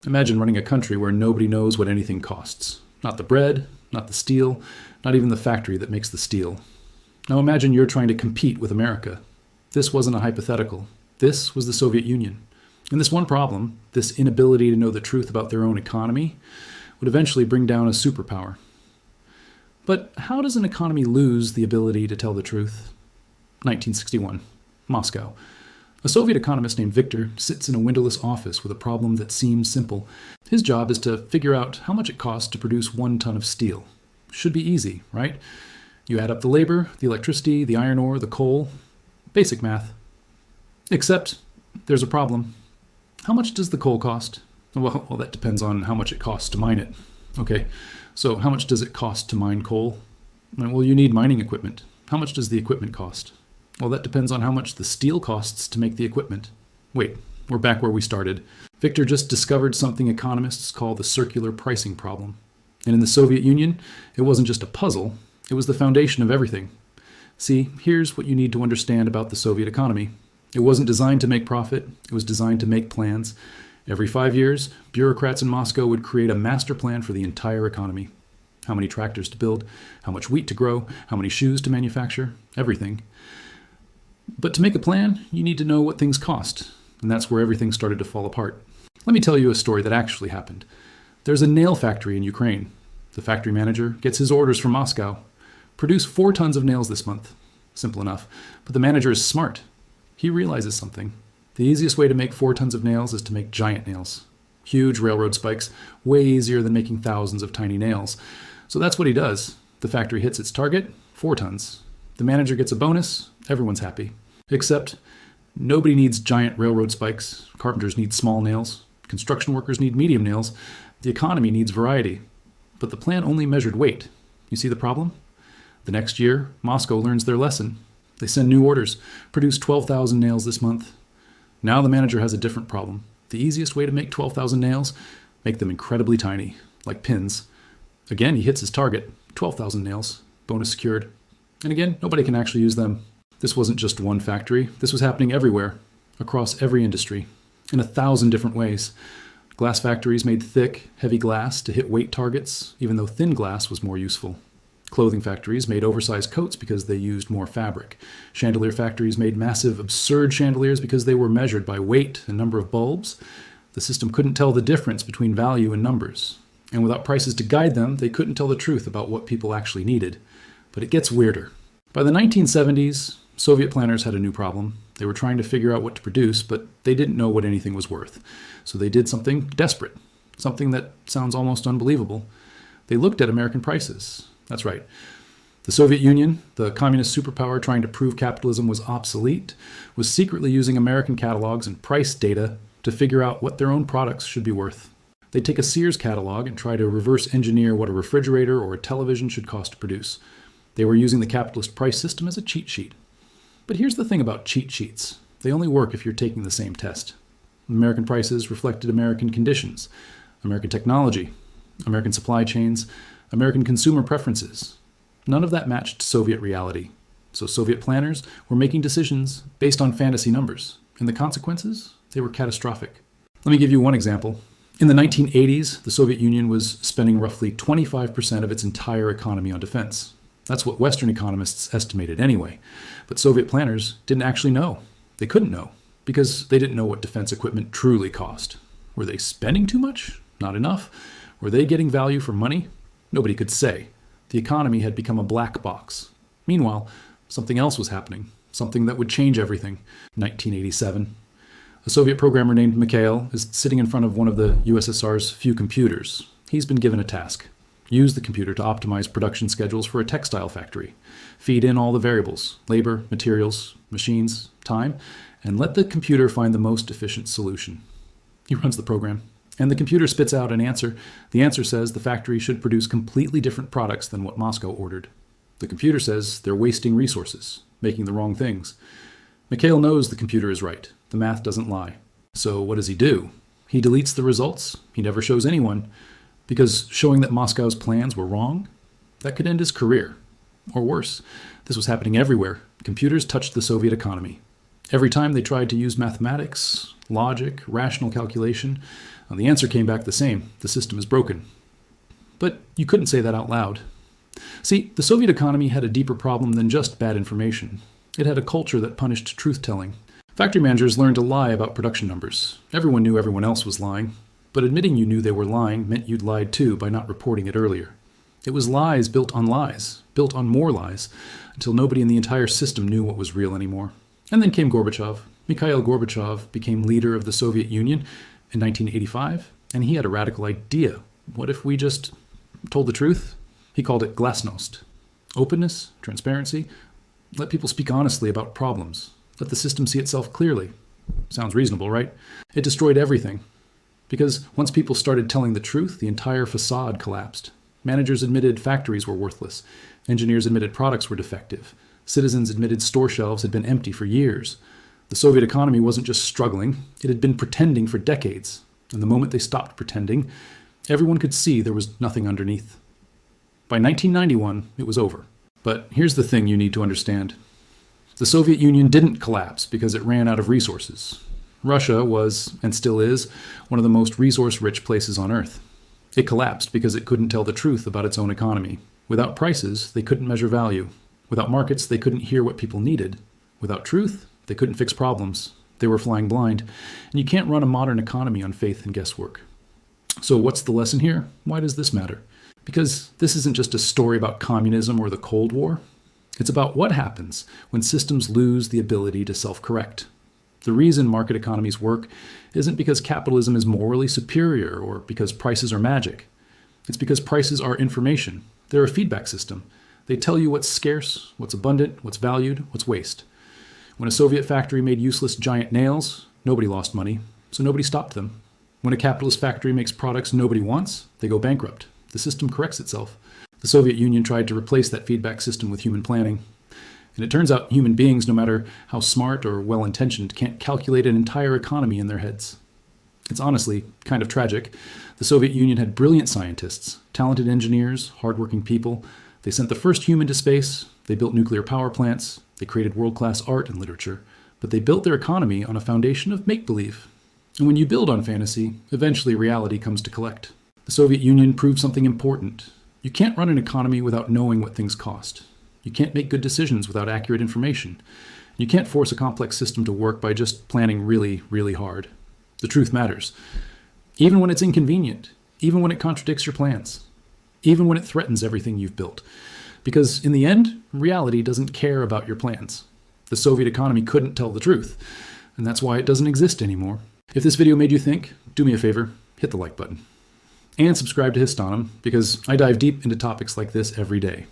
Imagine running a country where nobody knows what anything costs. Not the bread, not the steel, not even the factory that makes the steel. Now imagine you're trying to compete with America. This wasn't a hypothetical. This was the Soviet Union. And this one problem, this inability to know the truth about their own economy, would eventually bring down a superpower. But how does an economy lose the ability to tell the truth? 1961, Moscow. A Soviet economist named Viktor sits in a windowless office with a problem that seems simple. His job is to figure out how much it costs to produce 1 ton of steel. Should be easy, right? You add up the labor, the electricity, the iron ore, the coal. Basic math. Except there's a problem. How much does the coal cost? Well, that depends on how much it costs to mine it. Okay, so how much does it cost to mine coal? Well, you need mining equipment. How much does the equipment cost? Well, that depends on how much the steel costs to make the equipment. Wait, we're back where we started. Viktor just discovered something economists call the circular pricing problem. And in the Soviet Union, it wasn't just a puzzle, it was the foundation of everything. See, here's what you need to understand about the Soviet economy. It wasn't designed to make profit, it was designed to make plans. Every 5 years, bureaucrats in Moscow would create a master plan for the entire economy. How many tractors to build, how much wheat to grow, how many shoes to manufacture, everything. But to make a plan, you need to know what things cost, and that's where everything started to fall apart. Let me tell you a story that actually happened. There's a nail factory in Ukraine. The factory manager gets his orders from Moscow. Produce 4 tons of nails this month. Simple enough. But the manager is smart. He realizes something. The easiest way to make 4 tons of nails is to make giant nails. Huge railroad spikes, way easier than making thousands of tiny nails. So that's what he does. The factory hits its target, 4 tons. The manager gets a bonus, everyone's happy. Except, nobody needs giant railroad spikes. Carpenters need small nails. Construction workers need medium nails. The economy needs variety. But the plan only measured weight. You see the problem? The next year, Moscow learns their lesson. They send new orders. Produce 12,000 nails this month. Now the manager has a different problem. The easiest way to make 12,000 nails? Make them incredibly tiny, like pins. Again, he hits his target. 12,000 nails. Bonus secured. And again, nobody can actually use them. This wasn't just one factory. This was happening everywhere, across every industry, in 1,000 different ways. Glass factories made thick, heavy glass to hit weight targets, even though thin glass was more useful. Clothing factories made oversized coats because they used more fabric. Chandelier factories made massive, absurd chandeliers because they were measured by weight and number of bulbs. The system couldn't tell the difference between value and numbers. And without prices to guide them, they couldn't tell the truth about what people actually needed. But it gets weirder. By the 1970s, Soviet planners had a new problem. They were trying to figure out what to produce, but they didn't know what anything was worth. So they did something desperate, something that sounds almost unbelievable. They looked at American prices. That's right. The Soviet Union, the communist superpower trying to prove capitalism was obsolete, was secretly using American catalogs and price data to figure out what their own products should be worth. They'd take a Sears catalog and try to reverse engineer what a refrigerator or a television should cost to produce. They were using the capitalist price system as a cheat sheet. But here's the thing about cheat sheets. They only work if you're taking the same test. American prices reflected American conditions, American technology, American supply chains, American consumer preferences. None of that matched Soviet reality. So Soviet planners were making decisions based on fantasy numbers, and the consequences, they were catastrophic. Let me give you one example. In the 1980s, the Soviet Union was spending roughly 25% of its entire economy on defense. That's what Western economists estimated anyway. But Soviet planners didn't actually know. They couldn't know, because they didn't know what defense equipment truly cost. Were they spending too much? Not enough? Were they getting value for money? Nobody could say. The economy had become a black box. Meanwhile, something else was happening, something that would change everything. 1987. A Soviet programmer named Mikhail is sitting in front of one of the USSR's few computers. He's been given a task. Use the computer to optimize production schedules for a textile factory. Feed in all the variables, labor, materials, machines, time, and let the computer find the most efficient solution. He runs the program, and the computer spits out an answer. The answer says the factory should produce completely different products than what Moscow ordered. The computer says they're wasting resources, making the wrong things. Mikhail knows the computer is right. The math doesn't lie. So what does he do? He deletes the results. He never shows anyone. Because showing that Moscow's plans were wrong, that could end his career. Or worse, this was happening everywhere. Computers touched the Soviet economy. Every time they tried to use mathematics, logic, rational calculation, the answer came back the same: the system is broken. But you couldn't say that out loud. See, the Soviet economy had a deeper problem than just bad information. It had a culture that punished truth-telling. Factory managers learned to lie about production numbers. Everyone knew everyone else was lying, but admitting you knew they were lying meant you'd lied too by not reporting it earlier. It was lies, built on more lies, until nobody in the entire system knew what was real anymore. And then came Gorbachev. Mikhail Gorbachev became leader of the Soviet Union in 1985, and he had a radical idea. What if we just told the truth? He called it glasnost. Openness, transparency. Let people speak honestly about problems. Let the system see itself clearly. Sounds reasonable, right? It destroyed everything. Because once people started telling the truth, the entire facade collapsed. Managers admitted factories were worthless. Engineers admitted products were defective. Citizens admitted store shelves had been empty for years. The Soviet economy wasn't just struggling, it had been pretending for decades. And the moment they stopped pretending, everyone could see there was nothing underneath. By 1991, it was over. But here's the thing you need to understand. The Soviet Union didn't collapse because it ran out of resources. Russia was, and still is, one of the most resource-rich places on Earth. It collapsed because it couldn't tell the truth about its own economy. Without prices, they couldn't measure value. Without markets, they couldn't hear what people needed. Without truth, they couldn't fix problems. They were flying blind. And you can't run a modern economy on faith and guesswork. So what's the lesson here? Why does this matter? Because this isn't just a story about communism or the Cold War. It's about what happens when systems lose the ability to self-correct. The reason market economies work isn't because capitalism is morally superior or because prices are magic. It's because prices are information. They're a feedback system. They tell you what's scarce, what's abundant, what's valued, what's waste. When a Soviet factory made useless giant nails, nobody lost money, so nobody stopped them. When a capitalist factory makes products nobody wants, they go bankrupt. The system corrects itself. The Soviet Union tried to replace that feedback system with human planning. And it turns out human beings, no matter how smart or well-intentioned, can't calculate an entire economy in their heads. It's honestly kind of tragic. The Soviet Union had brilliant scientists, talented engineers, hardworking people. They sent the first human to space. They built nuclear power plants. They created world-class art and literature. But they built their economy on a foundation of make-believe. And when you build on fantasy, eventually reality comes to collect. The Soviet Union proved something important. You can't run an economy without knowing what things cost. You can't make good decisions without accurate information. You can't force a complex system to work by just planning really, really hard. The truth matters. Even when it's inconvenient. Even when it contradicts your plans. Even when it threatens everything you've built. Because in the end, reality doesn't care about your plans. The Soviet economy couldn't tell the truth. And that's why it doesn't exist anymore. If this video made you think, do me a favor, hit the like button. And subscribe to Histonom, because I dive deep into topics like this every day.